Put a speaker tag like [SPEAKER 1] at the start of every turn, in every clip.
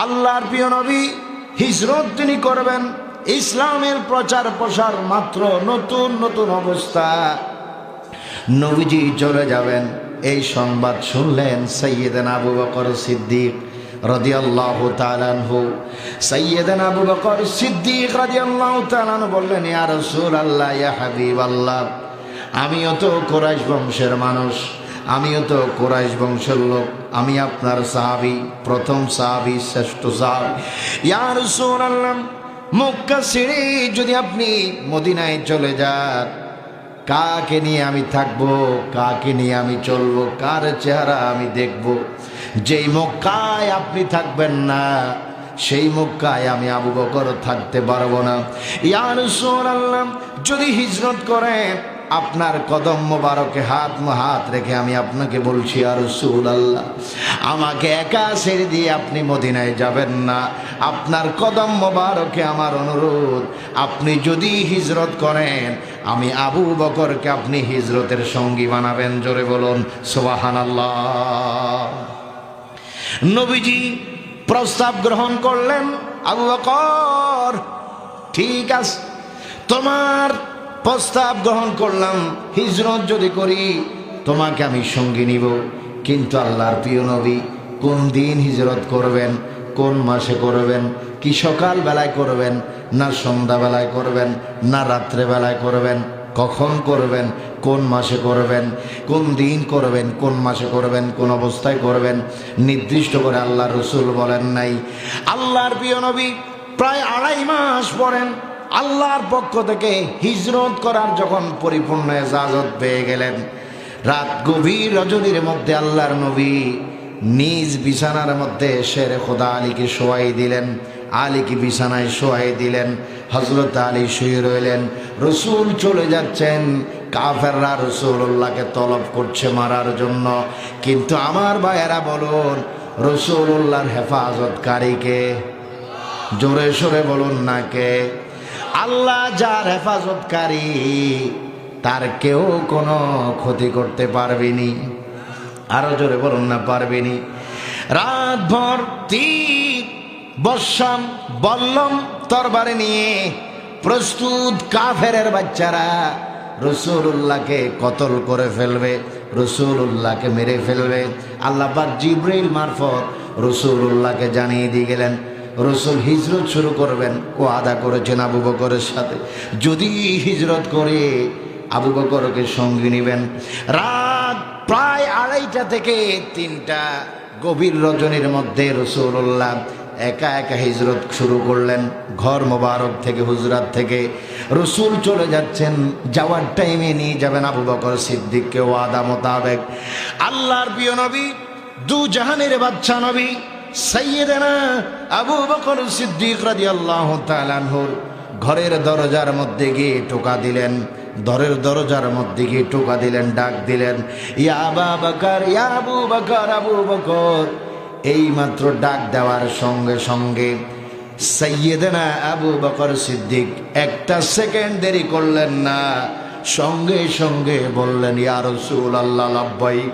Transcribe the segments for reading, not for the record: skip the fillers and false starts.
[SPEAKER 1] আল্লাহর প্রিয় নবী হিজরত তিনি করবেন, ইসলামের প্রচার প্রসার মাত্র নতুন নতুন অবস্থা, নবীজি চলে যাবেন। এই সংবাদ শুনলেন সাইয়েদনা আবু বকর সিদ্দিক রাদিয়াল্লাহু তাআলা আনহু। সাইয়েদনা আবু বকর সিদ্দিক রাদিয়াল্লাহু তাআলা আনহু বললেন, ইয়া রাসূলুল্লাহ, ইয়া হাবিবাল্লাহ, আমিও তো কুরাইশ বংশের মানুষ, আমিও তো কুরাইশ বংশের লোক, আমি আপনার সাহাবী, প্রথম সাহাবী, শ্রেষ্ঠ সাহাবী। ইয়া রাসূলুল্লাহ, মক্কা ছেড়ে যদি আপনি মদিনায় চলে যান, কাকে নিয়ে আমি থাকবো, কাকে নিয়ে আমি চলবো, কার চেহারা আমি দেখব? যেই মক্কায় আপনি থাকবেন না, সেই মক্কায় আমি আবু বকর থাকতে পারবো না। ইয়া রাসূলুল্লাহ, যদি হিজরত করেন, আপনার কদম মোবারকে হাত রেখে আমি আপনাকে বলছি, ইয়া রাসূলুল্লাহ, আমাকে একা ছেড়ে দিয়ে আপনি মদিনায় যাবেন না। আপনার কদম মোবারকে আমার অনুরোধ, আপনি যদি হিজরত করেন, আমি আবু বকরকে আপনি হিজরতের সঙ্গী বানাবেন। জোরে বলুন সুবহানাল্লাহ। নবীজি প্রস্তাব গ্রহণ করলেন, আবু বকর, ঠিক আছে, তোমার প্রস্তাব গ্রহণ করলাম, হিজরত যদি করি তোমাকে আমি সঙ্গী নিব। কিন্তু আল্লাহর প্রিয় নবী কোন দিন হিজরত করবেন, কোন মাসে করবেন, কি সকাল বেলায় করবেন, না সন্ধ্যা বেলায় করবেন, না রাত্রে বেলায় করবেন, কখন করবেন, কোন মাসে করবেন, কোন দিন করবেন, কোন মাসে করবেন, কোন অবস্থায় করবেন, নির্দিষ্ট করে আল্লাহ রসুল বলেন নাই। আল্লাহর প্রিয় নবী প্রায় 2.5 মাস পরেন আল্লাহর পক্ষ থেকে হিজরত করার যখন পরিপূর্ণ ইজাজত পেয়ে গেলেন, রাত গভীর রজনীর মধ্যে আল্লাহর নবী নিজ বিছানার মধ্যে শের খোদা আলীকে শোয়াই দিলেন, আলীকে বিছানায় শোয়াই দিলেন। হযরত আলী শুয়ে রইলেন, রসুল চলে যাচ্ছেন। কাফেররা রসুল্লাহকে তলব করছে মারার জন্য, কিন্তু আমার ভাইয়েরা বলুন, রসুল্লাহর হেফাজতকারীকে? জোরে সোরে বলুন না কে? আল্লাহ যার হেফাজতকারী, তার কেউ কোনো ক্ষতি করতে পারবেনি। আরো জোরে বলুন না, পারবেনি। রাত ভর তীর বর্ষম বল্লম তরবারি নিয়ে প্রস্তুত কাফেরের বাচ্চারা রসুল্লাহকে কতল করে ফেলবে, রসুল্লাহকে মেরে ফেলবে। আল্লাহ পাক জিবরাইল মারফত রসুল্লাহকে জানিয়ে দিয়ে গেলেন, রসুল হিজরত শুরু করবেন। ও আদা করেছেন আবু বকরের সাথে, যদি হিজরত করে আবু বকরকে সঙ্গী নেবেন। রাত প্রায় 2:30 থেকে 3টা গভীর রজনীর মধ্যে রসুল্লাহ একা একা হিজরত শুরু করলেন। ঘর মোবারক থেকে, হুজরাত থেকে রসুল চলে যাচ্ছেন। যাওয়ার টাইমে নিয়ে যাবেন আবু বকর সিদ্দিককে ওয়াদা মোতাবেক। আল্লাহর প্রিয় নবী, দু জাহানের বাদশা নবী সাইয়েদনা আবু বকর সিদ্দিক রাদিয়াল্লাহু তাআলা আনহুর ঘরের দরজার মধ্যে গিয়ে টোকা দিলেন, ঘরের দরজার মধ্যে গিয়ে টোকা দিলেন, ডাক দিলেন, ইয়া আবু বকর, ইয়া আবু বকর, আবু বকর। এই মাত্র ডাক দেওয়ার সঙ্গে সঙ্গে সাইয়েদনা আবু বকর সিদ্দিক 1টা সেকেন্ড দেরি করলেন না, সঙ্গে সঙ্গে বললেন, ইয়া রাসূলুল্লাহ লাব্বাইক,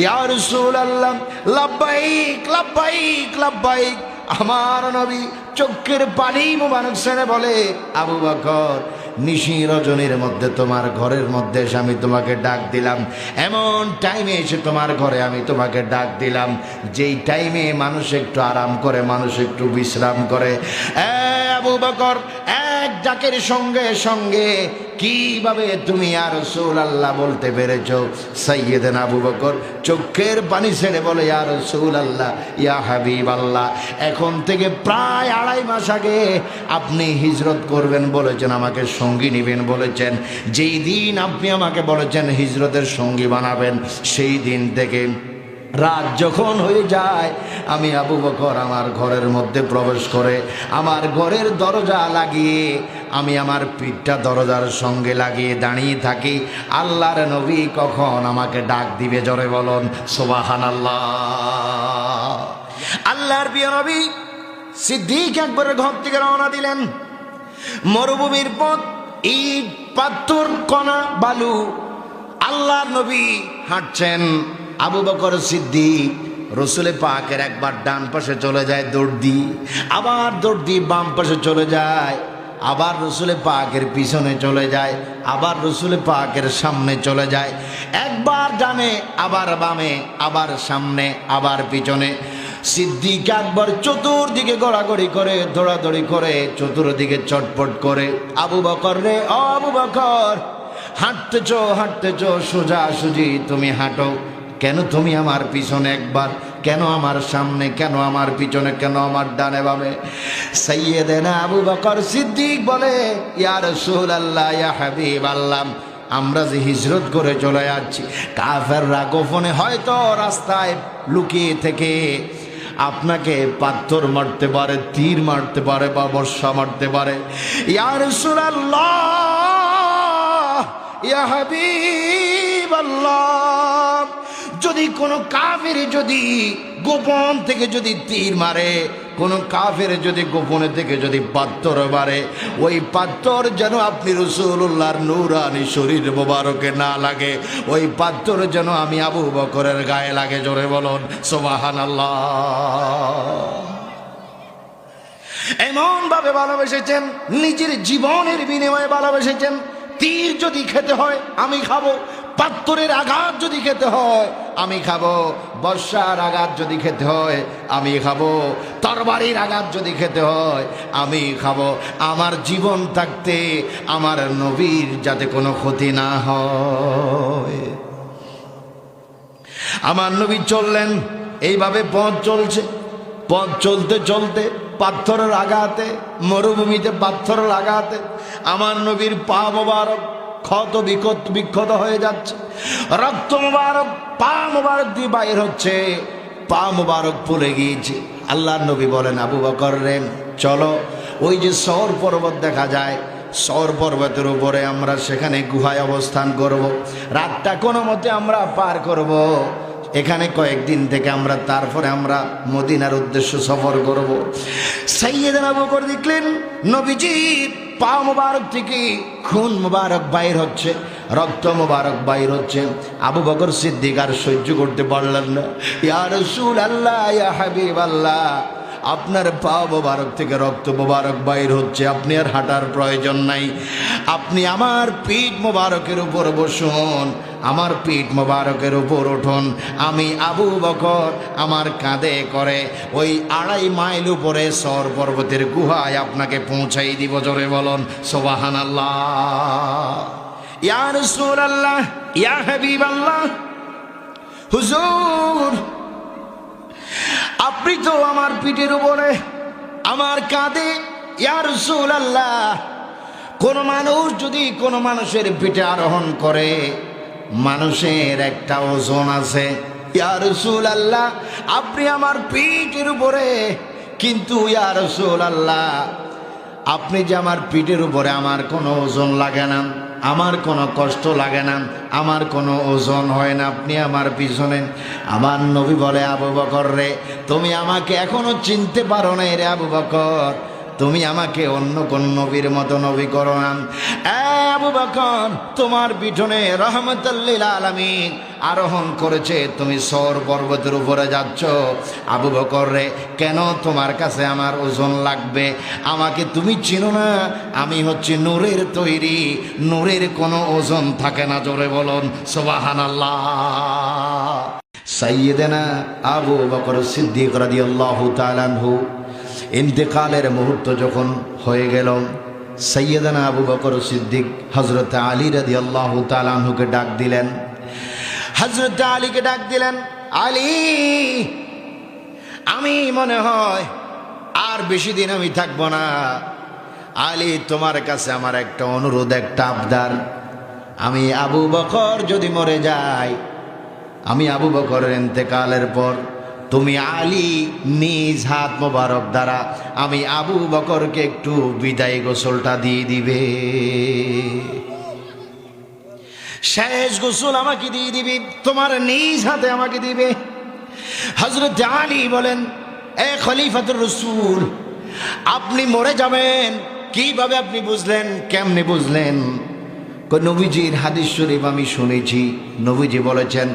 [SPEAKER 1] ইয়া রাসূলুল্লাহ লাব্বাইক, লাব্বাইক, লাব্বাইক। আমার নবী চোখের পানি মোবারক ছেড়ে বলে, আবু বকর, নিশি রজনীর মধ্যে তোমার ঘরের মধ্যে এসে আমি তোমাকে ডাক দিলাম, এমন টাইমে এসে তোমার ঘরে আমি তোমাকে ডাক দিলাম, যেই টাইমে মানুষ একটু আরাম করে, মানুষ একটু বিশ্রাম করে। আবু বকর, এক ডাকের সঙ্গে সঙ্গে কিভাবে তুমি ইয়া রাসূলুল্লাহ বলতে পেরেছো? সাইয়েদনা আবু বকর চোখের পানি ছেড়ে বলে, ইয়া রাসূলুল্লাহ, ইয়া হাবিবাল্লাহ, এখন থেকে প্রায় 2.5 মাস আগে আপনি হিজরত করবেন বলেছেন, আমাকে সঙ্গী নেবেন বলেছেন। যেই দিন আপনি আমাকে বলেছেন হিজরতের সঙ্গী বানাবেন, সেই দিন থেকে রাত যখন হয়ে যায়, আমি আবু বকর আমার ঘরের মধ্যে প্রবেশ করে আমার ঘরের দরজা লাগিয়ে, আমি আমার পিঠটা দরজার সঙ্গে লাগিয়ে দাঁড়িয়ে থাকি, আল্লাহর নবী কখন আমাকে ডাক দিবে। জোরে বলুন সুবহানাল্লাহ। আল্লাহর প্রিয় নবী সিদ্দিক একবারে ঘর থেকে রওনা দিলেন। মরুভূমির পথ, ইট পাথর কণা বালু, আল্লাহর নবী হাঁটছেন। আবু বকর সিদ্দিক রসুলে পাকের একবার ডান পাশে চলে যায় দৌড় দিয়ে, আবার দৌড় দিয়ে বাম পাশে চলে যায়, আবার রসুলে পাকের পিছনে চলে যায়, আবার রসুলে পাকের সামনে চলে যায়, একবার ডানে আবার বামে, আবার সামনে আবার পিছনে। সিদ্দিক আকবর চতুর্দিকে গড়াগড়ি করে, দৌড়াদৌড়ি করে, চতুর্দিকে চটপট করে। আবু বকর রে, ও আবু বকর, হাঁটতেছ হাঁটতেছ, সোজা সুজি তুমি হাঁটো কেন? তুমি আমার পিছনে একবার, কেন আমার সামনে, কেন আমার পিছনে, কেন আমার ডানে বামে? সাইয়েদেনা আবু বকর সিদ্দিক বলে, ইয়া রাসূলুল্লাহ, ইয়া হাবিবাল্লাহ, আমরা যে হিজরত করে চলে যাচ্ছি, কাফেররা গোপনে হয়তো রাস্তায় লুকিয়ে থেকে আপনাকে পাথর মারতে পারে, তীর মারতে পারে, বা বর্ষা মারতে পারে। ইয়া রাসূলুল্লাহ, ইয়া হাবিবাল্লাহ, যদি কোনো কাফের যদি গোপন থেকে যদি তীর মারে, কোনো কাফের যদি গোপনে থেকে যদি পাথর মারে, ওই পাথর যেন আপনি রাসূলুল্লাহর নূরানি শরীর মোবারকে না লাগে, ওই পাথর যেন আমি আবু বকরের গায়ে লাগে। জোরে বলুন সুবহানাল্লাহ। এমন ভাবে ভালোবেসেছেন, নিজের জীবনের বিনিময়ে ভালোবেসেছেন। তীর যদি খেতে হয় আমি খাবো, পাথরের আঘাত যদি খেতে হয় আমি খাবো, বর্ষার আঘাত যদি খেতে হয় আমি খাবো, তরবারির আঘাত যদি খেতে হয় আমি খাবো। আমার জীবন থাকতে আমার নবীর যাতে কোনো ক্ষতি না হয়। আমার নবী চললেন, এইভাবে পথ চলছে, পথ চলতে চলতে পাথরের আঘাতে, মরুভূমিতে পাথরের আঘাতে আমার নবীর পা মোবারক ক্ষত বিক্ষত হয়ে যাচ্ছে, রক্ত মোবারক পা মোবারক দিয়ে বাইর হচ্ছে, পা মোবারক ফুলে গিয়েছে। আল্লাহর নবী বলেন, আবু বকর রে, চলো, ওই যে সওর পর্বত দেখা যায়, সওর পর্বতের উপরে আমরা সেখানে গুহায় অবস্থান করব, রাতটা কোনো মতে আমরা পার করব, এখানে কয়েকদিন থেকে আমরা তারপরে আমরা মদিনার উদ্দেশ্য সফর করব। সাইয়েদনা আবু বকর দেখলেন নবীজি পা মোবারক থেকে খুন মোবারক বাইর হচ্ছে, রক্ত মোবারক বাইর হচ্ছে। আবু বকর সিদ্দিক আর সহ্য করতে পারলেন না। ইয়া রাসূলুল্লাহ, ইয়া হাবিবাল্লাহ, আপনার পা মোবারক থেকে রক্ত মোবারক বাইর হচ্ছে, আপনি আর হাঁটার প্রয়োজন নাই, আপনি আমার পিঠ মোবারকের উপর বসুন, আমার পিঠ মোবারকের উপর উঠুন, আমি আবু বকর আমার কাঁধে করে ওই 2.5 মাইল উপরে সওর পর্বতের গুহায় আপনাকে পৌঁছাই দিব। জোরে বলুন সুবহানাল্লাহ। ইয়া রাসূলুল্লাহ, ইয়া হাবিবাল্লাহ, হুজুর আপনি তো আমার পিঠের উপরে, আমার কাঁধে। ইয়া রাসূলুল্লাহ, কোন মানুষ যদি কোনো মানুষের পিঠে আরোহণ করে, মানুষের একটা ওজন আছে। ইয়া রাসূলুল্লাহ, আপনি আমার পিঠের উপরে, কিন্তু ইয়া রাসূলুল্লাহ, আপনি যে আমার পিঠের উপরে, আমার কোনো ওজন লাগে না, আমার কোনো কষ্ট লাগে না, আমার কোনো ওজন হয় না, আপনি আমার পিছনে। আমার নবী বলে, আবু বকর রে, তুমি আমাকে এখনো চিনতে পারো না রে আবু বকর, তুমি আমাকে অন্য কোন নবীর মতো নবী করো না। আবু বকর, তোমার পিছনে রাহমাতুল লিল আলামিন আরোহণ করেছে, তুমি সওর পর্বতের উপরে যাচ্ছ। আবু বকর রে, কেন তোমার কাছে আমার ওজন লাগবে? আমাকে তুমি চিনো না, আমি হচ্ছে নূরের তৈরি, নূরের কোনো ওজন থাকে না। জোরে বলুন সুবহানাল্লাহ। সাইয়েদেনা আবু বকর সিদ্দিক রাদিয়াল্লাহু তাআলা আনহু ইন্তেকালের মুহূর্ত যখন হয়ে গেল, সাইয়েদানা আবু বকর সিদ্দিক হযরত আলী রাদিয়াল্লাহু তাআলা আনহুকে ডাক দিলেন। হযরত আলীকে ডাক দিলেন, আলী, আমি মনে হয় আর বেশি দিন আমি থাকবো না। আলী, তোমার কাছে আমার একটা অনুরোধ, একটা আবদার। আমি আবু বকর যদি মরে যাই, আমি আবু বকরের ইন্তেকালের পর তুমি আলী নিজ হাত মোবারক দ্বারা আমি আবু বকরকে একটু বিদায় গোসলটা দিয়ে দিবে, শেষ গোসল আমাকে দিয়ে দিবি, তোমার নিজ হাতে আমাকে দিবে। হযরত আলী বলেন, এ খলিফাতুর রাসূল, আপনি মরে যাবেন কিভাবে আপনি বুঝলেন, কেমনে বুঝলেন? নবীজির হাদিস শরীফ আমি শুনেছি, নবীজি বলেছেন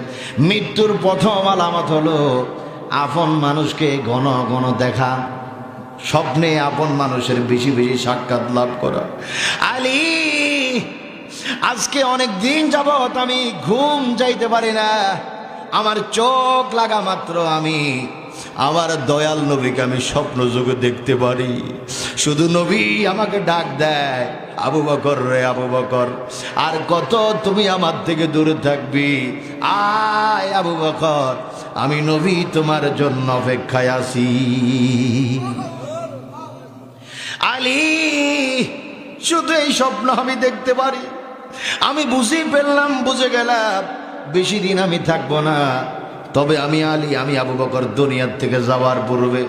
[SPEAKER 1] মৃত্যুর প্রথম আলামত হলো আপন মানুষকে ঘন ঘন দেখা, স্বপ্নে আপন মানুষের বেশি বেশি সাক্ষাৎ লাভ করা। আলী, আজকে অনেক দিন যাবত আমি ঘুম যাইতে পারি না। আমার চোখ লাগা মাত্র আমি আমার দয়াল নবীকে আমি স্বপ্ন যোগে দেখতে পারি। শুধু নবী আমাকে ডাক দেয়, আবু বকর রে আবু বকর, আর কত তুমি আমার থেকে দূরে থাকবি, আয় আবু বকর, আমি নবী তোমার জন্য অপেক্ষায় আছি। আলী, শুধু এই স্বপ্ন আমি দেখতে পারি। আমি বুঝে গেলাম বেশি দিন আমি থাকবো না। তবে আমি আলী, আমি আবু বকর দুনিয়ার থেকে যাওয়ার পূর্বে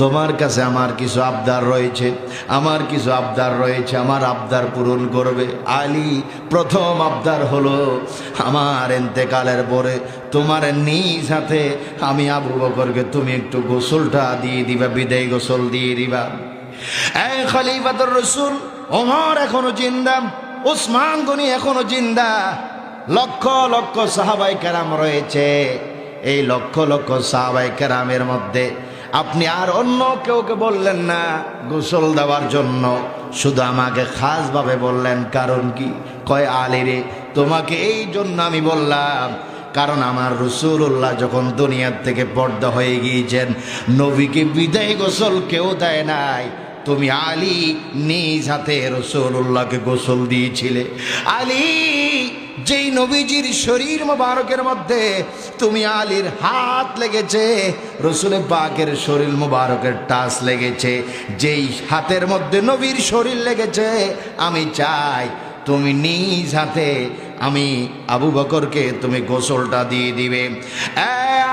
[SPEAKER 1] তোমার কাছে আমার কিছু আবদার রয়েছে, আমার আবদার পূরণ করবে। আলী, প্রথম আবদার হলো আমার ইন্তেকালের পরে তোমার নিজ হাতে আমি আবু বকরকে তুমি একটু গোসলটা দিয়ে দিবা, বিদায় গোসল দিয়ে দিবা। এই খলিফাতুর রাসূল ওমর এখনো জিন্দা, উসমান গনি এখনো জিন্দা, লক্ষ লক্ষ সাহাবায়ে কেরাম রয়েছে। এই লক্ষ লক্ষ সাহাবায়ে কেরামের মধ্যে আপনি আর অন্য কেউকে বললেন না গোসল দেওয়ার জন্য, শুধু আমাকে খাসভাবে বললেন। কারণ কি? কয় আলী রে, তোমাকে এই জন্য আমি বললাম, কারণ আমার রাসূলুল্লাহ যখন দুনিয়ার থেকে পর্দা হয়ে গিয়েছেন, নবীকে বিদায় গোসল কেউ দেয় নাই, তুমি আলী নিজ হাতে রাসূলুল্লাহকে গোসল দিয়েছিলে। আলী, যেই নবীজির শরীর মোবারকের মধ্যে তুমি আলীর হাত লেগেছে, রসুল পাকের শরীর মোবারকের টাচ লেগেছে, যেই হাতের মধ্যে নবীর শরীর লেগেছে, আমি চাই তুমি নিজ হাতে আমি আবু বকরকে তুমি গোসলটা দিয়ে দিবে।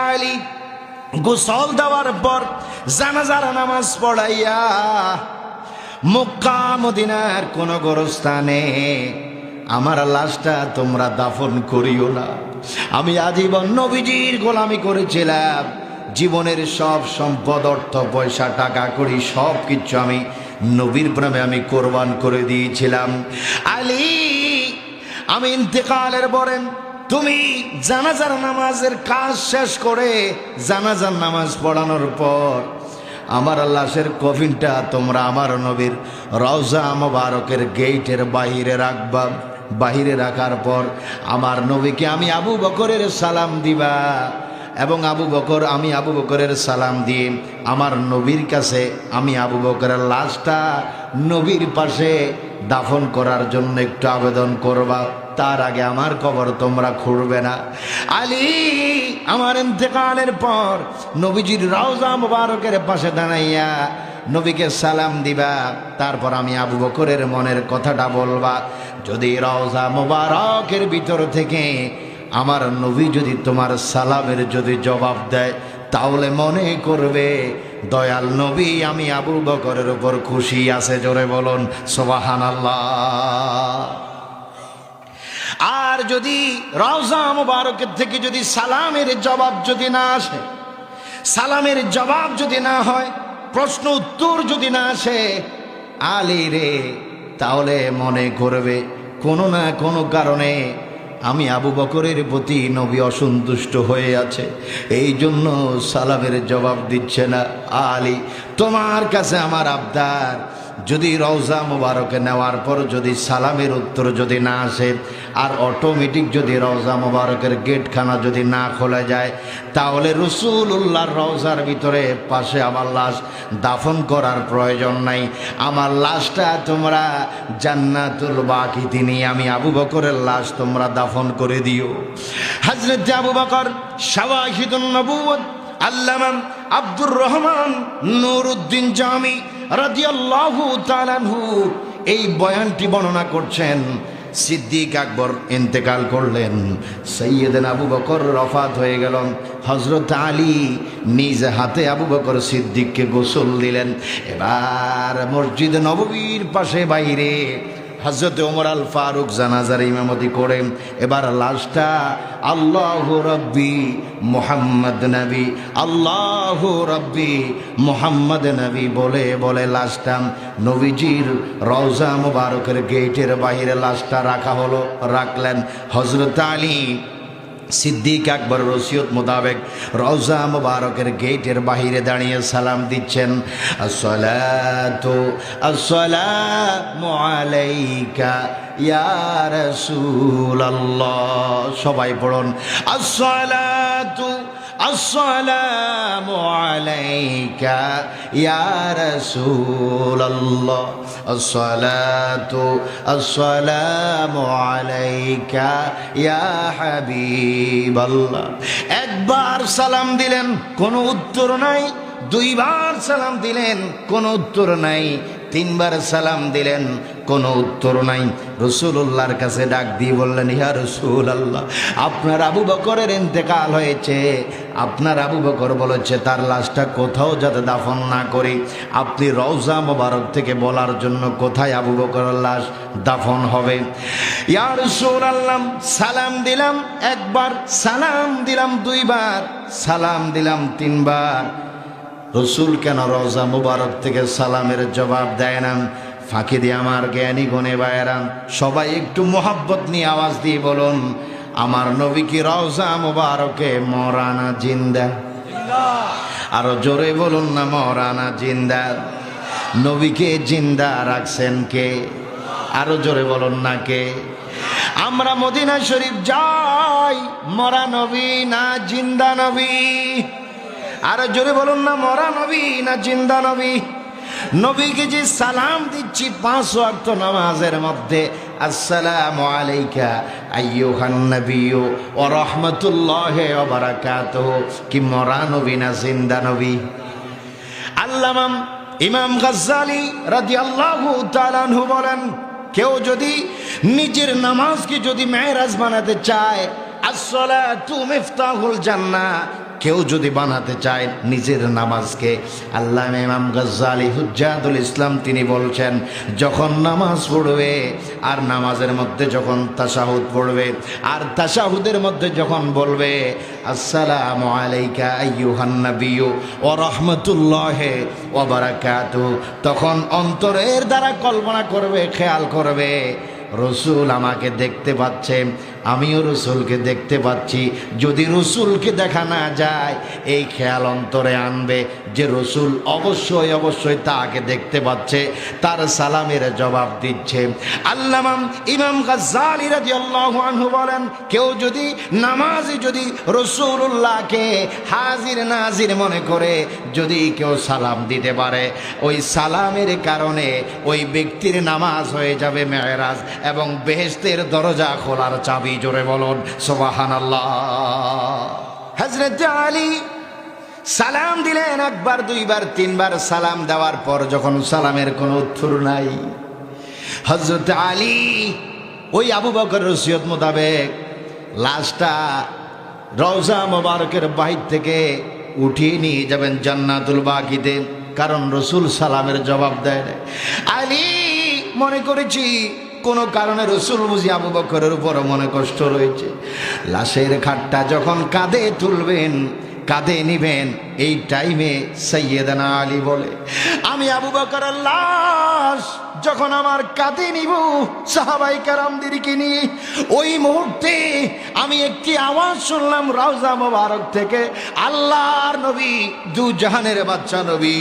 [SPEAKER 1] আলী, গোসল দেওয়ার পর জানাজার নামাজ পড়াইয়া মক্কা মদিনার কোন গোরস্থানে আমার লাশটা তোমরা দাফন করিও না। আমি আজীবন নবীজির গোলামি করেছিলাম, জীবনের সব সম্পদ, অর্থ পয়সা, টাকা কড়ি সব কিছু আমি নবীর প্রেমে আমি কোরবান করে দিয়েছিলাম। আলী, আমি ইন্তেকালের পরে তুমি জানাজার নামাজের কাজ শেষ করে জানাজার নামাজ পড়ানোর পর আমার লাশের কফিনটা তোমরা আমার নবীর রওজা মোবারকের গেটের বাহিরে রাখবা। বাহিরে রাখার পর আমার নবীকে আমি আবু বকরের সালাম দিবা, এবং আমি আবু বকরের সালাম দিয়ে আমার নবীর কাছে আমি আবু বকরের লাশটা নবীর পাশে দাফন করার জন্য একটু আবেদন করবা। তার আগে আমার কবর তোমরা খুঁড়বে না। আলী, আমার ইন্তেকালের পর নবীজির রওজা মোবারকের পাশে দাঁড়াইয়া নবীকে সালাম দিবা, তারপর আমি আবু বকরের মনের কথাটা বলবা। যদি রওজা মোবারকের ভিতর থেকে আমার নবী যদি তোমার সালামের যদি জবাব দেয়, তাহলে মনে করবে দয়াল নবী আমি আবু বকরের উপর খুশি আছে। জোরে বলুন সুবহানাল্লাহ। আর যদি রওজা মোবারকের থেকে যদি সালামের জবাব যদি না আসে, সালামের জবাব যদি না হয়, প্রশ্ন উত্তর যদি না আসে, আলী রে, তাহলে মনে করবে কোনো না কোনো কারণে আমি আবু বকরের প্রতি নবী অসন্তুষ্ট হয়ে আছে, এই জন্য সালামের জবাব দিচ্ছে না। আলী, তোমার কাছে আমার আবদার, যদি রওজা মোবারকে নেওয়ার পর যদি সালামের উত্তর যদি না আসে, আর অটোমেটিক যদি রওজা মোবারকের গেটখানা যদি না খোলা যায়, তাহলে রাসূলুল্লাহর রওজার ভিতরে পাশে আমার লাশ দাফন করার প্রয়োজন নাই। আমার লাশটা তোমরা জান্নাতুল বাকিতে নিয়ে আমি আবু বকরের লাশ তোমরা দাফন করে দিও। হযরত আবু বকর শাওয়াহিদুন নবুওয়াত আল্লামা আব্দুর রহমান নুরউদ্দিন জামি রাদিয়াল্লাহু তাআলা আনহু এই বয়ানটি বর্ণনা করছেন। সিদ্দিক আকবর ইন্তেকাল করলেন, সৈয়দনা আবু বকর রফাত হয়ে গেলেন। হযরত আলী নিজ হাতে আবু বকর সিদ্দিককে গোসল দিলেন। এবার মসজিদ নববীর পাশে বাইরে হযরত ওমর আল ফারুক জানাজার ইমামতি করেন। এবার লাশটা আল্লাহু রাব্বি মুহাম্মদ নবী, আল্লাহু রাব্বি মুহাম্মদ নবী বলে বলে লাশটা নবীজির রওজা মুবারকের গেটের বাইরে লাশটা রাখা হলো। রাখলেন হযরত আলী সিদ্দিক আকবর রসিয়ত মোতাবেক রওজা মুবারকের গেটের বাহিরে দাঁড়িয়ে সালাম দিচ্ছেন, আসসালামু আলাইকা ইয়া রাসূলুল্লাহ। সবাই পড়ুন, আসসালামু আলাইকা ইয়া রাসূলুল্লাহ, আসসালামু আলাইকা ইয়া হাবিবাল্লাহ। একবার সালাম দিলেন, কোনো উত্তর নাই। দুইবার সালাম দিলেন, কোনো উত্তর নাই। তিনবার সালাম দিলেন, কোনো উত্তর নাই। রাসূলুল্লাহর কাছে ডাক দিয়ে বললেন, ইয়া রাসূলুল্লাহ, আপনার আবু বকরের ইন্তেকাল হয়েছে। আপনার আবু বকর বলেছে তার লাশটা কোথাও যাতে দাফন না করি। আপনি রওজা মোবারক থেকে বলার জন্য কোথায় আবু বকরের লাশ দাফন হবে। ইয়া রাসূলুল্লাহ, সালাম দিলাম একবার, সালাম দিলাম দুইবার, সালাম দিলাম তিনবার। রসুল কেন রওজা মুবারক থেকে সালামের জবাব দেয় না? ফাঁকি দিয়ে আমার জ্ঞানী গণে বায়রাম, সবাই একটু মোহাব্বত নিয়ে আওয়াজ দিয়ে বলুন, আমার নবী কি রওজা মুবারকে মরানা জিন্দা? আরো জোরে বলুন না, মরানা জিন্দা। নবীকে জিন্দা রাখছেন কে? আরো জোরে বলুন না কে? আমরা মদিনা শরীফ যাই, মরা নবী না জিন্দা নবী? আরো জোরে বলুন না, মরা নবী না জিন্দা নবী? নবীকে যে সালাম দিচ্ছি 5 ওয়াক্ত নামাজের মধ্যে, আসসালামু আলাইকা আইয়ুহান নাবিয়্যু ওয়া রাহমাতুল্লাহি ওয়া বারাকাতুহু, কি মরা নবী না জিন্দা নবী? আল্লামা ইমাম গাজ্জালী রাদিয়াল্লাহু তাআলা আনহু বলেন, কেউ যদি নিজের নামাজকে যদি মেরাজ বানাতে চায়, আসসালাতু মিফতাহুল জান্নাহ, কেউ যদি বানাতে চায় নিজের নামাজকে, আল্লামা ইমাম গাজ্জালী হুজ্জাতুল ইসলাম তিনি বলছেন, যখন নামাজ পড়বে আর নামাজের মধ্যে যখন তাশাহুদ পড়বে আর তাশাহুদের মধ্যে যখন বলবে আসসালামু আলাইকা আইয়ুহান নাবিয়্যু ওয়া রাহমাতুল্লাহি ওয়া বারাকাতুহু, তখন অন্তরের দ্বারা কল্পনা করবে, খেয়াল করবে, রসুল আমাকে দেখতে পাচ্ছে, আমিও রসুলকে দেখতে পাচ্ছি। যদি রসুলকে দেখা না যায়, এই খেয়াল অন্তরে আনবে যে রসুল অবশ্যই অবশ্যই তাকে দেখতে পাচ্ছে, তার সালামের জবাব দিচ্ছে। আল্লামা ইমাম গাজ্জালী রাদিয়াল্লাহু আনহু বলেন, কেউ যদি নামাজে যদি রসুলুল্লাহকে হাজির নাজির মনে করে যদি কেউ সালাম দিতে পারে, ওই সালামের কারণে ওই ব্যক্তির নামাজ হয়ে যাবে মেরাজ এবং বেহেশতের দরজা খোলার চাবি। জোরে বলুন সুবহানাল্লাহ। হযরত আলী সালাম দিলেন একবার, দুইবার, তিনবার। সালাম দেওয়ার পর যখন সালামের কোনো উত্তর নাই, হযরত আলী ওই আবু বকর ওসিয়ত মোতাবেক লাশটা রওজা মোবারকের বাহির থেকে উঠিয়ে নিয়ে যাবেন জান্নাতুল বাকিতে, কারণ রসুল সালামের জবাব দেয়। আলী মনে করেছি কোনো কারণে রসুল বুঝি আবু বকরের উপর মনে কষ্ট রয়েছে। লাশের খাটটা যখন কাঁধে তুলবেন, কাঁধে নিবেন, এই টাইমে সাইয়েদানা আলী বলে, আমি আবু বকরের লাশ যখন আমার কাঁধে নিব সাহাবায়ে কেরামদেরকে নিয়ে, ওই মুহূর্তে আমি একটি আওয়াজ শুনলাম রওজা মোবারক থেকে। আল্লাহর নবী, দু জাহানের বাদশা নবী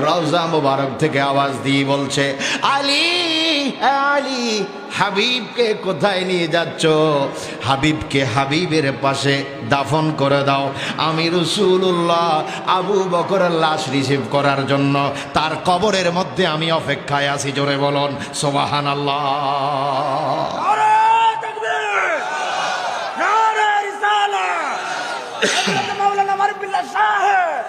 [SPEAKER 1] রওজা মোবারক থেকে আওয়াজ দিয়ে বলছে, আলী আলী, হাবিবকে কোথায় নিয়ে যাচ্ছ? হাবিবকে হাবিবের পাশে দাফন করে দাও। আমি রাসূলুল্লাহ আবু বকরের লাশ রিসিভ করার জন্য তার কবরের মধ্যে আমি অপেক্ষায় আছি। জোরে বলুন সুবহানাল্লাহ।
[SPEAKER 2] নারে তাকবীর, নারে রিসালাত, মাওলানা মারুফ বিল্লাহ সাহেব।